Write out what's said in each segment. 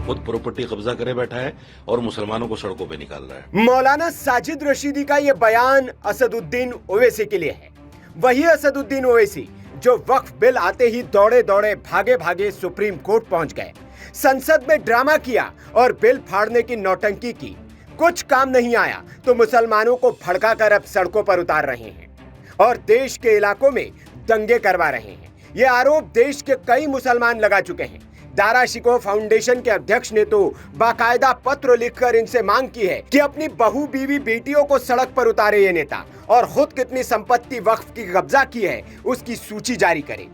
खुद प्रॉपर्टी कब्जा करे बैठा है और मुसलमानों को सड़कों पे निकाल रहा है। मौलाना साजिद रशीदी का ये बयान असदुद्दीन ओवैसी के लिए है। वही असदुद्दीन ओवैसी जो वक्फ बिल आते ही दौड़े दौड़े भागे भागे सुप्रीम कोर्ट पहुंच गए, संसद में ड्रामा किया और बिल फाड़ने की नौटंकी की। कुछ काम नहीं आया तो मुसलमानों को भड़काकर अब सड़कों पर उतार रहे हैं और देश के इलाकों में दंगे करवा रहे हैं। ये आरोप देश के कई मुसलमान लगा चुके हैं। दारा शिकोह फाउंडेशन के अध्यक्ष ने तो बाकायदा पत्र लिखकर इनसे मांग की है कि अपनी बहू बीवी बेटियों को सड़क पर उतारे ये नेता और खुद कितनी संपत्ति वक्फ की कब्जा की है उसकी सूची जारी करे।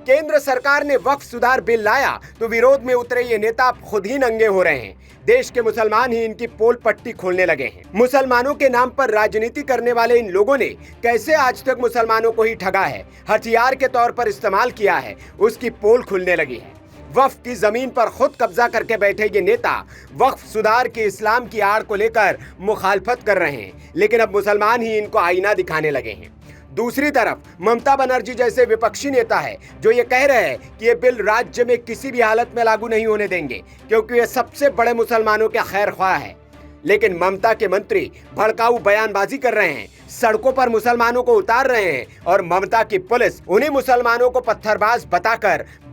केंद्र सरकार ने वक्फ सुधार बिल लाया तो विरोध में उतरे ये नेता खुद ही नंगे हो रहे हैं। देश के मुसलमान ही इनकी पोल पट्टी खोलने लगे हैं। मुसलमानों के नाम पर राजनीति करने वाले इन लोगों ने कैसे आज तक मुसलमानों को ही ठगा है, हथियार के तौर पर इस्तेमाल किया है, उसकी पोल खुलने लगी है। वक्फ की जमीन पर खुद कब्जा करके बैठे ये नेता वक्फ सुधार की इस्लाम की आड़ को लेकर मुखालफत कर रहे हैं, लेकिन अब मुसलमान ही इनको आईना दिखाने लगे हैं। दूसरी तरफ ममता बनर्जी जैसे विपक्षी नेता है जो ये कह रहे हैं कि ये बिल राज्य में किसी भी हालत में लागू नहीं होने देंगे क्योंकि ये सबसे बड़े मुसलमानों के खैर ख्वाह है। लेकिन ममता के मंत्री भड़काऊ बयानबाजी कर रहे हैं, सड़कों पर मुसलमानों को उतार रहे हैं और ममता की पुलिस उन्हीं मुसलमानों को पत्थरबाज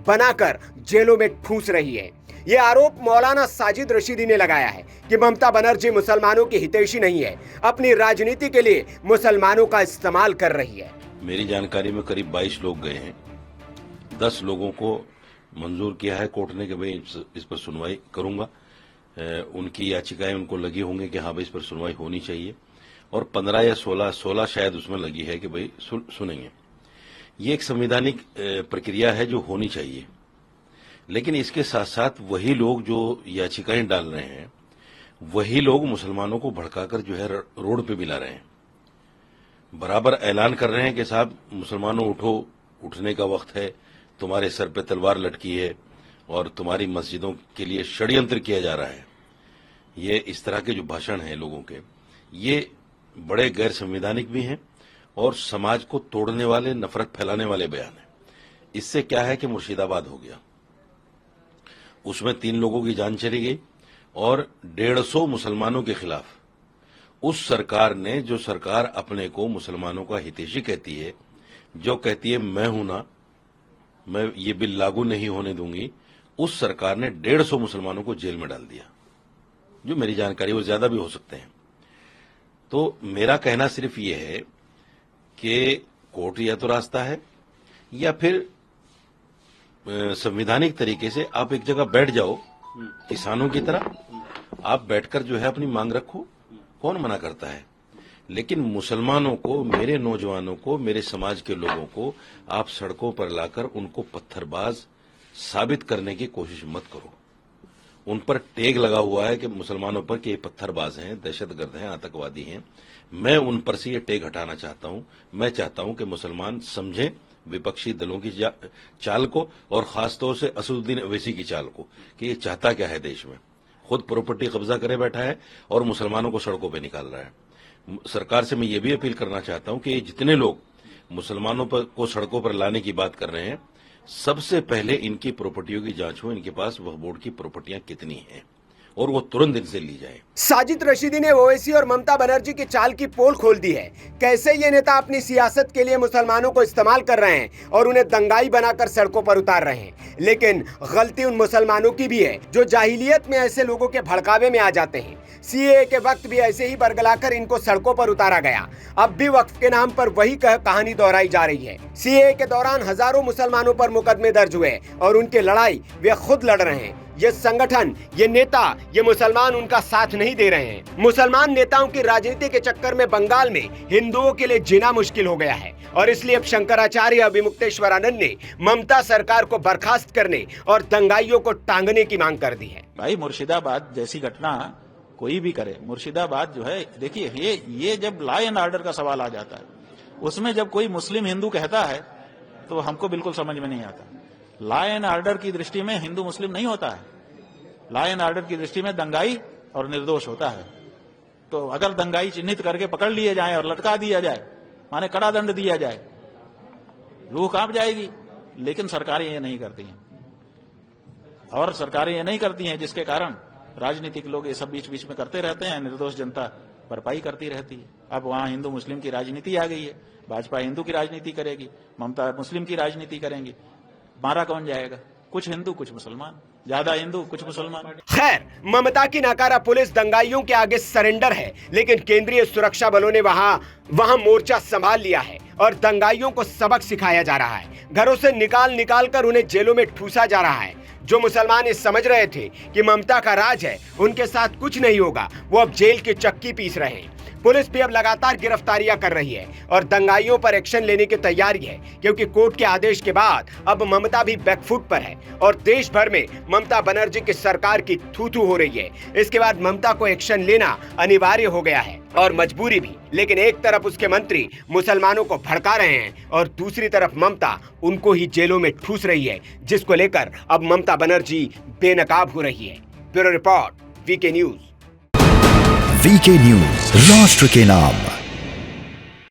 बनाकर जेलों में ठूंस रही है। ये आरोप मौलाना साजिद रशीदी ने लगाया है कि ममता बनर्जी मुसलमानों की हितैषी नहीं है, अपनी राजनीति के लिए मुसलमानों का इस्तेमाल कर रही है। मेरी जानकारी में करीब 22 लोग गए हैं। 10 लोगों को मंजूर किया है कोर्ट ने कि भाई इस पर सुनवाई करूंगा। उनकी याचिकाएं उनको लगी होंगी कि हाँ भाई इस पर सुनवाई होनी चाहिए, और 15 या 16 शायद उसमें लगी है कि भाई सुनेंगे। ये एक संवैधानिक प्रक्रिया है जो होनी चाहिए, लेकिन इसके साथ साथ वही लोग जो याचिकाएं डाल रहे हैं वही लोग मुसलमानों को भड़काकर जो है रोड पे मिला रहे हैं। बराबर ऐलान कर रहे हैं कि साहब मुसलमानों उठो, उठने का वक्त है, तुम्हारे सर पे तलवार लटकी है और तुम्हारी मस्जिदों के लिए षड्यंत्र किया जा रहा है। ये इस तरह के जो भाषण हैं लोगों के, ये बड़े गैर संवैधानिक भी हैं और समाज को तोड़ने वाले, नफरत फैलाने वाले बयान हैं। इससे क्या है कि मुर्शिदाबाद हो गया, उसमें 3 लोगों की जान चली गई और 150 मुसलमानों के खिलाफ उस सरकार ने, जो सरकार अपने को मुसलमानों का हितैषी कहती है, जो कहती है मैं हूं ना, मैं ये बिल लागू नहीं होने दूंगी, उस सरकार ने 150 मुसलमानों को जेल में डाल दिया। जो मेरी जानकारी वो ज्यादा भी हो सकते हैं। तो मेरा कहना सिर्फ ये है कि कोर्ट या तो रास्ता है या फिर संवैधानिक तरीके से आप एक जगह बैठ जाओ, किसानों की तरह आप बैठकर जो है अपनी मांग रखो, कौन मना करता है। लेकिन मुसलमानों को, मेरे नौजवानों को, मेरे समाज के लोगों को आप सड़कों पर लाकर उनको पत्थरबाज साबित करने की कोशिश मत करो। उन पर टैग लगा हुआ है कि मुसलमानों पर कि ये पत्थरबाज हैं, दहशतगर्द हैं, आतंकवादी हैं। मैं उन पर से ये टैग हटाना चाहता हूं। मैं चाहता हूं कि मुसलमान समझें विपक्षी दलों की चाल को और खासतौर से असदुद्दीन ओवैसी की चाल को कि ये चाहता क्या है देश में। खुद प्रॉपर्टी कब्जा करे बैठा है और मुसलमानों को सड़कों पे निकाल रहा है। सरकार से मैं ये भी अपील करना चाहता हूं कि ये जितने लोग मुसलमानों को सड़कों पर लाने की बात कर रहे हैं, सबसे पहले इनकी प्रॉपर्टियों की जांच हो, इनके पास वक्फ बोर्ड की प्रॉपर्टियां कितनी हैं और वो तुरंत इनसे ली जाए। साजिद रशीदी ने ओवैसी और ममता बनर्जी की चाल की पोल खोल दी है। कैसे ये नेता अपनी सियासत के लिए मुसलमानों को इस्तेमाल कर रहे हैं और उन्हें दंगाई बनाकर सड़कों पर उतार रहे हैं। लेकिन गलती उन मुसलमानों की भी है जो जाहिलियत में ऐसे लोगों के भड़कावे में आ जाते हैं। सीएए के वक्त भी ऐसे ही बरगलाकर इनको सड़कों पर उतारा गया। अब भी वक्फ के नाम पर वही कहानी दोहराई जा रही है। सीएए के दौरान हजारों मुसलमानों पर मुकदमे दर्ज हुए और उनकी लड़ाई वे खुद लड़ रहे हैं। ये संगठन, ये नेता, ये मुसलमान उनका साथ नहीं दे रहे हैं। मुसलमान नेताओं की राजनीति के चक्कर में बंगाल में हिंदुओं के लिए जीना मुश्किल हो गया है और इसलिए अब शंकराचार्य अभिमुक्तेश्वरानंद ने ममता सरकार को बर्खास्त करने और दंगाइयों को टांगने की मांग कर दी है। भाई मुर्शिदाबाद जैसी घटना कोई भी करे, मुर्शिदाबाद जो है, देखिए ये जब लॉ एंड ऑर्डर का सवाल आ जाता है, उसमें जब कोई मुस्लिम हिंदू कहता है तो हमको बिल्कुल समझ में नहीं आता। लॉ एंड ऑर्डर की दृष्टि में हिंदू मुस्लिम नहीं होता है। लॉ एंड ऑर्डर की दृष्टि में दंगाई और निर्दोष होता है। तो अगर दंगाई चिन्हित करके पकड़ लिए जाए और लटका दिया जाए, माने कड़ा दंड दिया जाए, रूह कांप जाएगी। लेकिन सरकारें ये नहीं करती हैं। और सरकारें ये नहीं करती हैं, जिसके कारण राजनीतिक लोग ये सब बीच बीच में करते रहते हैं, निर्दोष जनता भरपाई करती रहती है। अब वहां हिंदू मुस्लिम की राजनीति आ गई है, भाजपा हिंदू की राजनीति करेगी, ममता मुस्लिम की राजनीति करेंगी, मारा कौन जाएगा? कुछ हिंदू कुछ मुसलमान, ज्यादा हिंदू कुछ मुसलमान। खैर, ममता की नाकारा पुलिस दंगाइयों के आगे सरेंडर है, लेकिन केंद्रीय सुरक्षा बलों ने वहां मोर्चा संभाल लिया है और दंगाइयों को सबक सिखाया जा रहा है। घरों से निकाल कर उन्हें जेलों में ठूसा जा रहा है। जो मुसलमान ये समझ रहे थे कि ममता का राज है, उनके साथ कुछ नहीं होगा, वो अब जेल की चक्की पीस रहे हैं। पुलिस भी अब लगातार गिरफ्तारियां कर रही है और दंगाइयों पर एक्शन लेने की तैयारी है, क्योंकि कोर्ट के आदेश के बाद अब ममता भी बैकफुट पर है और देश भर में ममता बनर्जी की सरकार की थू-थू हो रही है। इसके बाद ममता को एक्शन लेना अनिवार्य हो गया है और मजबूरी भी। लेकिन एक तरफ उसके मंत्री मुसलमानों को भड़का रहे हैं और दूसरी तरफ ममता उनको ही जेलों में ठूस रही है, जिसको लेकर अब ममता बनर्जी बेनकाब हो रही है। Bureau report, VK news. VK news, राष्ट्र के नाम।